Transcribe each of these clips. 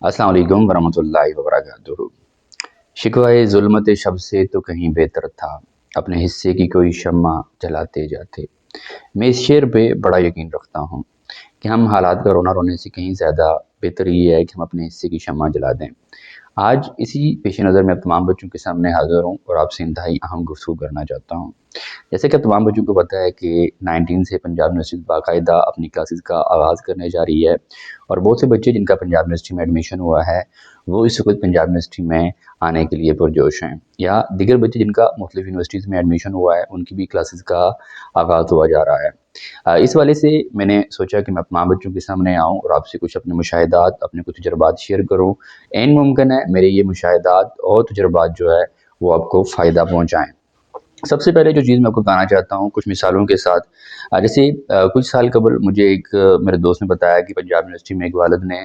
अस्सलाम वालेकुम वरहमतुल्लाहि वबरकातुहू। शिकवाए ज़ुल्मत शब से तो कहीं बेहतर था, अपने हिस्से की कोई शम्मा जलाते जाते। मैं इस शेर पे बड़ा यकीन रखता हूँ कि हम हालात का रोना रोने से कहीं ज़्यादा बेहतर ये है कि हम अपने हिस्से की शम्मा जला दें। आज इसी पेश नज़र मैं तमाम बच्चों के सामने हाज़िर हूँ और आपसे इंतहाई अहम गुफ्तगू करना चाहता हूँ। जैसे कि तमाम बच्चों को पता है कि 19 से पंजाब यूनिवर्सिटी बाकायदा अपनी क्लासेस का आगाज़ करने जा रही है और बहुत से बच्चे जिनका पंजाब यूनिवर्सिटी में एडमिशन हुआ है वो इस वक्त पंजाब यूनिवर्सिटी में आने के लिए पुरजोश हैं, या दीगर बच्चे जिनका मुख्तलिफ यूनिवर्सिटीज़ में एडमिशन हुआ है उनकी भी क्लासेस का आगाज़ हुआ जा रहा है। इस वाले से मैंने सोचा कि मैं तमाम बच्चों के सामने आऊँ और आपसे कुछ अपने मुशाहिदात, अपने कुछ तजुर्बात शेयर करूँ। ऐन मुमकिन है मेरे ये मुशाहिदात और तजुर्बात जो है वो आपको फ़ायदा पहुँचाएँ। सबसे पहले जो चीज़ मैं आपको बताना चाहता हूँ कुछ मिसालों के साथ, जैसे कुछ साल कबल मुझे एक मेरे दोस्त ने बताया कि पंजाब यूनिवर्सिटी में एक वालिद ने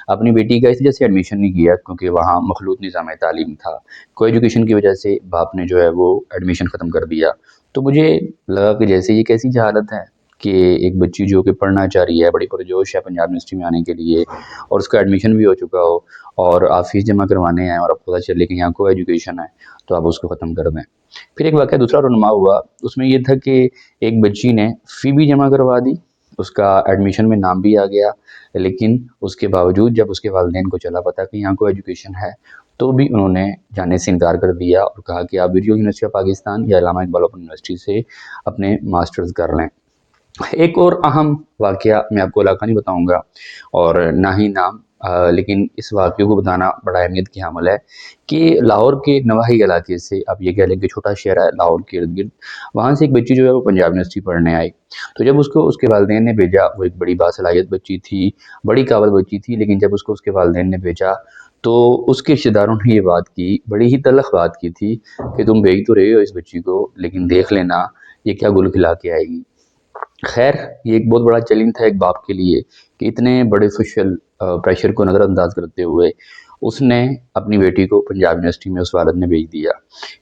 अपनी बेटी का इस वजह से एडमिशन नहीं किया क्योंकि वहाँ मखलूत निज़ाम तालीम था। को एजुकेशन की वजह से बाप ने जो है वो एडमिशन ख़त्म कर दिया। तो मुझे लगा कि जैसे ये कैसी जहालत है कि एक बच्ची जो कि पढ़ना चाह रही है, बड़ी पुरजोश है पंजाब यूनिवर्सिटी में आने के लिए और उसका एडमिशन भी हो चुका हो और आप फ़ीस जमा करवाने आएँ और आपको पता चले कि यहाँ को एजुकेशन है, तो आप उसको ख़त्म कर दें। फिर एक वाक़या दूसरा रुनुमा हुआ, उसमें ये था कि एक बच्ची ने फ़ी भी जमा करवा दी, उसका एडमिशन में नाम भी आ गया, लेकिन उसके बावजूद जब उसके वालिदैन को चला पता कि यहाँ को एजुकेशन है, तो भी उन्होंने जाने से इनकार कर दिया और कहा कि आप वीडियो यूनिवर्सिटी ऑफ पाकिस्तान या इलामा इकबाल ओपन यूनिवर्सिटी से अपने मास्टर्स कर लें। एक और अहम वाक़या मैं आपको इलाका नहीं बताऊँगा और ना ही नाम, लेकिन इस वाक़ये को बताना बड़ा अहमियत की हामिल है कि लाहौर के नवाही इलाके से आप ये कह लें कि छोटा शहर है लाहौर के इर्द-गिर्द, वहाँ से एक बच्ची जो है वो पंजाब यूनिवर्सिटी पढ़ने आई। तो जब उसको उसके वालिदैन ने भेजा, वो एक बड़ी बासलाहियत बच्ची थी, बड़ी काबिल बच्ची थी, लेकिन जब उसको उसके वालिदैन ने भेजा तो उसके रिश्तेदारों ने ये बात की, बड़ी ही तल्ख़ बात की थी कि तुम भेज तो रहे हो इस बच्ची को, लेकिन देख लेना ये क्या गुल खिला के आएगी। खैर, ये एक बहुत बड़ा चैलेंज था एक बाप के लिए कि इतने बड़े सोशल प्रेशर को नज़रअंदाज करते हुए उसने अपनी बेटी को पंजाब यूनिवर्सिटी में उस वालिद ने भेज दिया।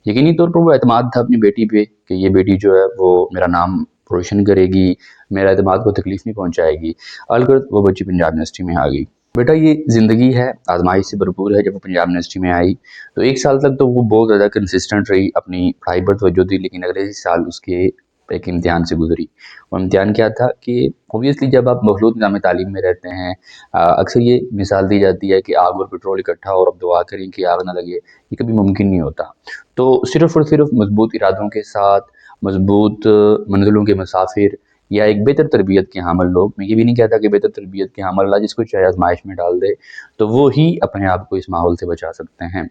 यकीनी तौर पर वो एतमाद था अपनी बेटी पे कि ये बेटी जो है वो मेरा नाम रोशन करेगी, मेरा एतमाद को तकलीफ़ नहीं पहुँचाएगी। अलगर्द वो बच्ची पंजाब यूनिवर्सिटी में आ गई। बेटा ये ज़िंदगी है, आज़माइश से भरपूर है। जब वो पंजाब यूनिवर्सिटी में आई तो 1 साल तक तो वो बहुत ज़्यादा कंसिस्टेंट रही, अपनी पढ़ाई पर तवज्जो दी, लेकिन अगले ही साल उसके एक इम्तिहान से गुज़री। वो इम्तिहान क्या था कि ऑब्वियसली जब आप मखलूत निज़ाम तालीम में रहते हैं, अक्सर ये मिसाल दी जाती है कि आग और पेट्रोल इकट्ठा हो और अब दुआ करें कि आग ना लगे, ये कभी मुमकिन नहीं होता। तो सिर्फ़ और सिर्फ़ मज़बूत इरादों के साथ, मज़बूत मंज़िलों के मुसाफ़िर या एक बेहतर तरबियत के हामिल लोग, मैं ये भी नहीं कहता कि बेहतर तरबियत के हामिल अल्लाह जिसको चाहे आज़माइश में डाल दे, तो वो ही अपने आप को इस माहौल से बचा सकते हैं।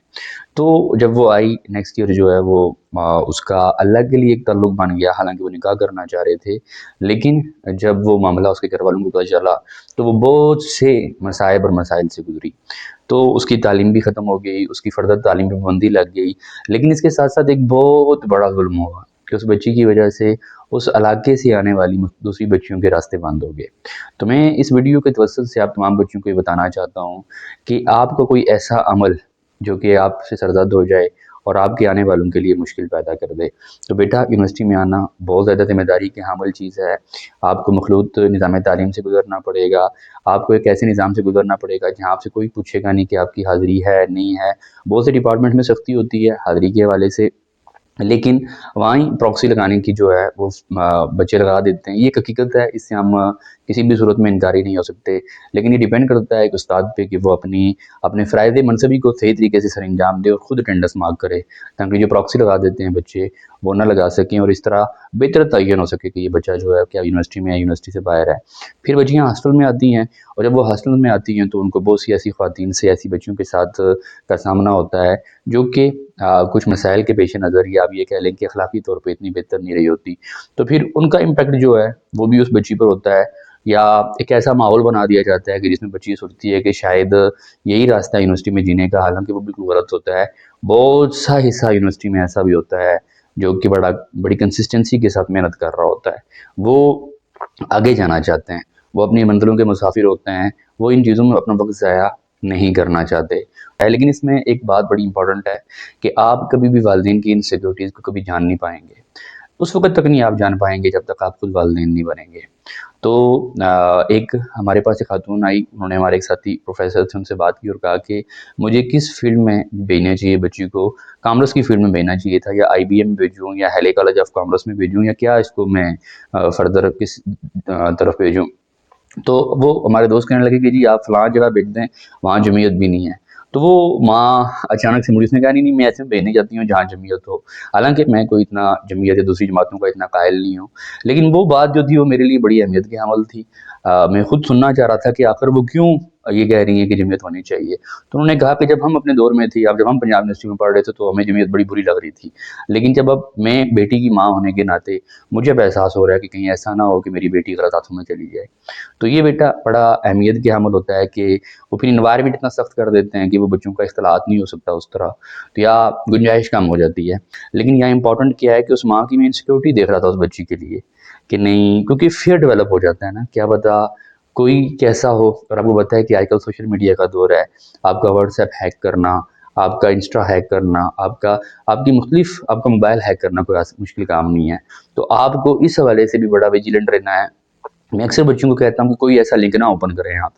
तो जब वो आई नेक्स्ट ईयर जो है वो उसका अल्लाह के लिए एक ताल्लुक़ बन गया, हालाँकि वो निकाह करना चाह रहे थे, लेकिन जब वो मामला उसके घरवालों को पता चला तो वो बहुत से मसाइब और मसाइल से गुज़री। तो उसकी तालीम भी ख़त्म हो गई, उसकी फ़र्दर तालीम पे पाबंदी लग गई, लेकिन इसके साथ-साथ एक बहुत बड़ा ज़ुल्म हुआ कि उस बच्ची की वजह से उस इलाके से आने वाली दूसरी बच्चियों के रास्ते बंद हो गए। तो मैं इस वीडियो के तवज्जुह से आप तमाम बच्चों को ये बताना चाहता हूँ कि आपका कोई ऐसा अमल जो कि आपसे सरज़द हो जाए और आपके आने वालों के लिए मुश्किल पैदा कर दे, तो बेटा यूनिवर्सिटी में आना बहुत ज़्यादा ज़िम्मेदारी की हामिल चीज़ है। आपको मखलूत निज़ाम तालीम से गुज़रना पड़ेगा, आपको एक ऐसे निज़ाम से गुज़रना पड़ेगा जहाँ आपसे कोई पूछेगा नहीं कि आपकी हाज़िरी है, नहीं है। बहुत से डिपार्टमेंट में सख्ती होती है हाज़िरी के हवाले से, लेकिन वहीं प्रॉक्सी लगाने की जो है वो बच्चे लगा देते हैं। ये एक हकीकत है, इससे हम किसी भी सूरत में इनकारी नहीं हो सकते। लेकिन ये डिपेंड करता है एक उस्ताद पे कि वो अपने फ़राइज़ मनसबी को सही तरीके से सरअंजाम दे और ख़ुद अटेंडेंस मार्क करे, ताकि जो प्रॉक्सी लगा देते हैं बच्चे वो ना लगा सकें और इस तरह बेहतर तयन हो सके कि ये बच्चा जो है क्या यूनिवर्सिटी में है, यूनिवर्सिटी से बाहर है। फिर बच्चियाँ हॉस्टल में आती हैं और जब वो हॉस्टल में आती हैं तो उनको बहुत सी ऐसी ख़वातीन से, ऐसी बच्चियों के साथ का सामना होता है जो कि कुछ मसाइल के पेश नज़र या आप ये कह लें कि अखलाकी तौर पे इतनी बेहतर नहीं रही होती। तो फिर उनका इम्पैक्ट जो है वो भी उस बच्ची पर होता है, या एक ऐसा माहौल बना दिया जाता है कि जिसमें बच्ची ये सोचती है कि शायद यही रास्ता है यूनिवर्सिटी में जीने का, हालाँकि वो बिल्कुल गलत होता है। बहुत सा हिस्सा यूनिवर्सिटी में ऐसा भी होता है जो कि बड़ी कंसिस्टेंसी के साथ मेहनत कर रहा होता है। वो आगे जाना चाहते हैं, वो अपनी मंज़िलों के मुसाफ़िर होते हैं, वो इन चीज़ों में अपना वक़्त ज़ाया नहीं करना चाहते। लेकिन इसमें एक बात बड़ी इम्पोर्टेंट है कि आप कभी भी वालिदैन की इनसिक्योरिटीज़ को कभी जान नहीं पाएँगे। उस वक़्त तक नहीं आप जान पाएँगे जब तक आप खुद वालिदैन नहीं बनेंगे। تو ایک ہمارے پاس ایک خاتون آئی، انہوں نے ہمارے ایک ساتھی پروفیسر تھے، ان سے بات کی اور کہا کہ مجھے کس فیلڈ میں بھیجنا چاہیے بچی کو، کامرس کی فیلڈ میں بھیجنا چاہیے تھا، یا آئی بی ایم بھیجوں، یا ہیلے کالج آف کامرس میں بھیجوں، یا کیا اس کو میں فردر کس طرف بھیجوں۔ تو وہ ہمارے دوست کہنے لگے کہ جی آپ فلاں جگہ بھیج دیں، وہاں جمعیت بھی نہیں ہے۔ تو وہ ماں اچانک سے مجھے، اس نے کہا نہیں نہیں، میں ایسے بھیجنے جاتی ہوں جہاں جمعیت ہو، حالانکہ میں کوئی اتنا جمعیت یا دوسری جماعتوں کا اتنا قائل نہیں ہوں، لیکن وہ بات جو تھی وہ میرے لیے بڑی اہمیت کی حامل تھی۔ میں خود سننا چاہ رہا تھا کہ آخر وہ کیوں یہ کہہ رہی ہیں کہ جمعیت ہونی چاہیے۔ تو انہوں نے کہا کہ جب ہم اپنے دور میں تھے، اب جب ہم پنجاب یونیورسٹی میں پڑھ رہے تھے تو ہمیں جمعیت بڑی بری لگ رہی تھی، لیکن جب اب میں بیٹی کی ماں ہونے کے ناطے مجھے اب احساس ہو رہا ہے کہ کہیں ایسا نہ ہو کہ میری بیٹی غلط ہاتھوں میں چلی جائے۔ تو یہ بیٹا بڑا اہمیت کی حامل ہوتا ہے کہ وہ پھر انوائرمنٹ اتنا سخت کر دیتے ہیں کہ وہ بچوں کا اختلاط نہیں ہو سکتا اس طرح، تو یا گنجائش کم ہو جاتی ہے۔ لیکن یہاں امپورٹنٹ کیا ہے کہ اس ماں کی میں انسیکیورٹی دیکھ رہا تھا اس بچی کے لیے کہ نہیں، کیونکہ فیئر ڈیولپ ہو جاتا ہے نا، کیا پتا کوئی کیسا ہو۔ اور آپ کو پتہ ہے کہ آج کل سوشل میڈیا کا دور ہے، آپ کا واٹس ایپ ہیک کرنا، آپ کا انسٹا ہیک کرنا، آپ کی مختلف آپ کا موبائل ہیک کرنا کوئی مشکل کام نہیں ہے۔ تو آپ کو اس حوالے سے بھی بڑا ویجیلنٹ رہنا ہے۔ میں اکثر بچوں کو کہتا ہوں کہ کوئی ایسا لنک نہ اوپن کریں آپ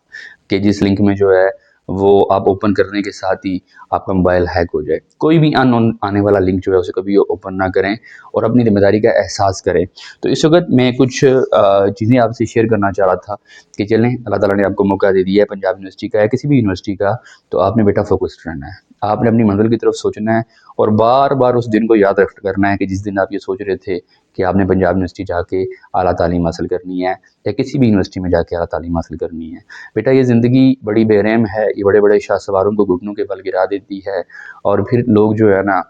کہ جس لنک میں جو ہے وہ آپ اوپن کرنے کے ساتھ ہی آپ کا موبائل ہیک ہو جائے۔ کوئی بھی ان نون آنے والا لنک جو ہے اسے کبھی اوپن نہ کریں اور اپنی ذمہ داری کا احساس کریں۔ تو اس وقت میں کچھ چیزیں آپ سے شیئر کرنا چاہ رہا تھا کہ چلیں، اللہ تعالیٰ نے آپ کو موقع دے دیا ہے پنجاب یونیورسٹی کا یا کسی بھی یونیورسٹی کا، تو آپ نے بیٹا فوکسڈ رہنا ہے، آپ نے اپنی منزل کی طرف سوچنا ہے اور بار بار اس دن کو یاد کرنا ہے کہ جس دن آپ یہ سوچ رہے تھے کہ آپ نے پنجاب یونیورسٹی جا کے اعلیٰ تعلیم حاصل کرنی ہے یا کسی بھی یونیورسٹی میں جا کے اعلیٰ تعلیم حاصل کرنی ہے۔ بیٹا یہ زندگی بڑی بے رحم ہے، یہ بڑے بڑے شاہ سواروں کو گھٹنوں کے بل گرا دیتی ہے، اور پھر لوگ جو ہے نا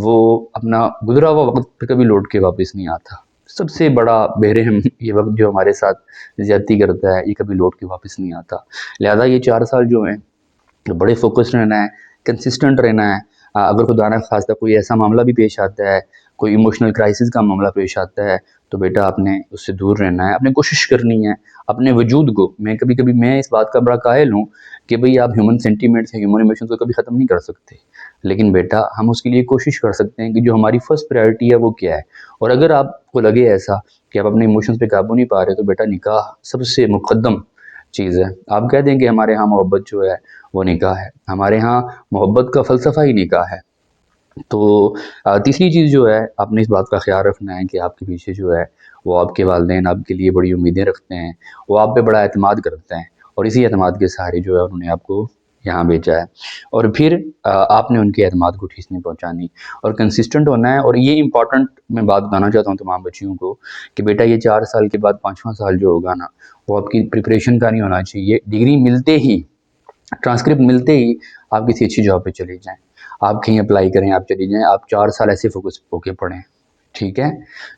وہ اپنا گزرا ہوا وقت کبھی لوٹ کے واپس نہیں آتا۔ سب سے بڑا بے رحم یہ وقت جو ہمارے ساتھ زیادتی کرتا ہے، یہ کبھی لوٹ کے واپس نہیں آتا۔ لہذا یہ 4 سال جو ہیں بڑے فوکس رہنا ہے، کنسسٹنٹ رہنا ہے۔ اگر خدا نہ خواستہ کوئی ایسا معاملہ بھی پیش آتا ہے، کوئی ایموشنل کرائسس کا معاملہ پیش آتا ہے، تو بیٹا آپ نے اس سے دور رہنا ہے، اپنے کوشش کرنی ہے اپنے وجود کو۔ میں کبھی اس بات کا بڑا قائل ہوں کہ بھئی آپ ہیومن سینٹیمنٹس یا ہیومن ایموشنز کو کبھی ختم نہیں کر سکتے، لیکن بیٹا ہم اس کے لیے کوشش کر سکتے ہیں کہ جو ہماری فرسٹ پرائرٹی ہے وہ کیا ہے۔ اور اگر آپ کو لگے ایسا کہ آپ اپنے ایموشنز پہ قابو نہیں پا رہے، تو بیٹا نکاح سب سے مقدم چیز ہے۔ آپ کہہ دیں کہ ہمارے ہاں محبت جو ہے وہ نکاح ہے، ہمارے ہاں محبت کا فلسفہ ہی نکاح ہے۔ تو تیسری چیز جو ہے، آپ نے اس بات کا خیال رکھنا ہے کہ آپ کے پیچھے جو ہے وہ آپ کے والدین آپ کے لیے بڑی امیدیں رکھتے ہیں، وہ آپ پہ بڑا اعتماد کرتے ہیں، اور اسی اعتماد کے سہارے جو ہے انہوں نے آپ کو یہاں بھیجا ہے، اور پھر آپ نے ان کے اعتماد کو ٹھیس نہیں پہنچانی اور کنسسٹنٹ ہونا ہے۔ اور یہ امپورٹنٹ میں بات بتانا چاہتا ہوں تمام بچیوں کو کہ بیٹا یہ 4 سال کے بعد 5واں سال جو ہوگا نا، وہ آپ کی پریپریشن کا نہیں ہونا چاہیے۔ ڈگری ملتے ہی، ٹرانسکرپٹ ملتے ہی آپ کسی اچھی جاب پہ چلے جائیں، آپ کہیں اپلائی کریں، آپ چلی جائیں، آپ 4 سال ایسے فوکس ہو کے پڑھیں، ٹھیک ہے؟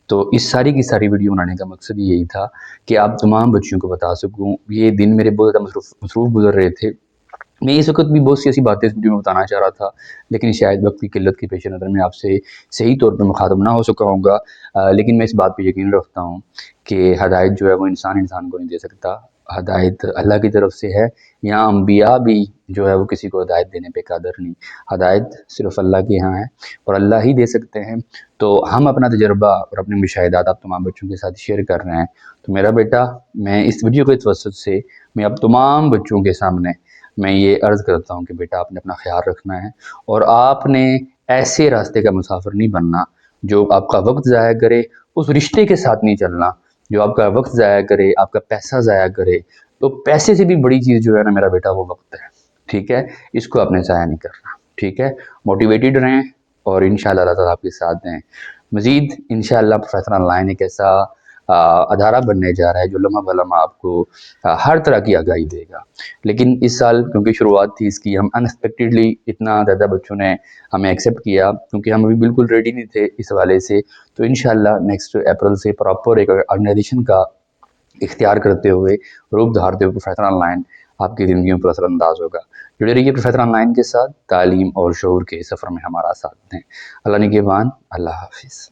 تو اس ساری کی ساری ویڈیو بنانے کا مقصد یہی تھا کہ آپ تمام بچیوں کو بتا سکوں۔ یہ دن میرے بہت زیادہ مصروف گزر رہے تھے، میں اس وقت بھی بہت سی ایسی باتیں اس ویڈیو میں بتانا چاہ رہا تھا، لیکن شاید وقت کی قلت کے پیش نظر میں آپ سے صحیح طور پہ مخاطب نہ ہو سکا ہوں گا، لیکن میں اس بات پہ یقین رکھتا ہوں کہ ہدایت جو ہے وہ انسان کو نہیں دے سکتا، ہدایت اللہ کی طرف سے ہے۔ یہاں انبیاء بھی جو ہے وہ کسی کو ہدایت دینے پہ قادر نہیں، ہدایت صرف اللہ کے یہاں ہے اور اللہ ہی دے سکتے ہیں۔ تو ہم اپنا تجربہ اور اپنے مشاہدات آپ تمام بچوں کے ساتھ شیئر کر رہے ہیں۔ تو میرا بیٹا، میں اس ویڈیو کے توسط سے میں اب تمام بچوں کے سامنے میں یہ عرض کرتا ہوں کہ بیٹا آپ نے اپنا خیال رکھنا ہے، اور آپ نے ایسے راستے کا مسافر نہیں بننا جو آپ کا وقت ضائع کرے، اس رشتے کے ساتھ نہیں چلنا جو آپ کا وقت ضائع کرے، آپ کا پیسہ ضائع کرے۔ تو پیسے سے بھی بڑی چیز جو ہے نا میرا بیٹا وہ وقت ہے، ٹھیک ہے؟ اس کو آپ نے ضائع نہیں کرنا، ٹھیک ہے؟ موٹیویٹڈ رہیں اور انشاءاللہ اللہ تعالیٰ آپ کے ساتھ دیں۔ مزید انشاءاللہ پروفیسر آن لائن ایک ایسا ادارہ بننے جا رہا ہے جو لمحہ بلمحہ آپ کو ہر طرح کی آگاہی دے گا۔ لیکن اس سال کیونکہ شروعات تھی اس کی، ہم انیکسپیکٹڈلی اتنا زیادہ بچوں نے ہمیں ایکسیپٹ کیا کیونکہ ہم ابھی بالکل ریڈی نہیں تھے اس حوالے سے۔ تو انشاءاللہ نیکسٹ اپریل سے پراپر ایک آرگنائزیشن کا اختیار کرتے ہوئے، روپ دھارتے ہوئے پروفیسر آن لائن آپ کی زندگیوں پر اثر انداز ہوگا۔ جڑے رہیے پروفیسر آن لائن کے ساتھ، تعلیم اور شعور کے سفر میں ہمارا ساتھ دیں۔ اللہ نگہبان، اللہ حافظ۔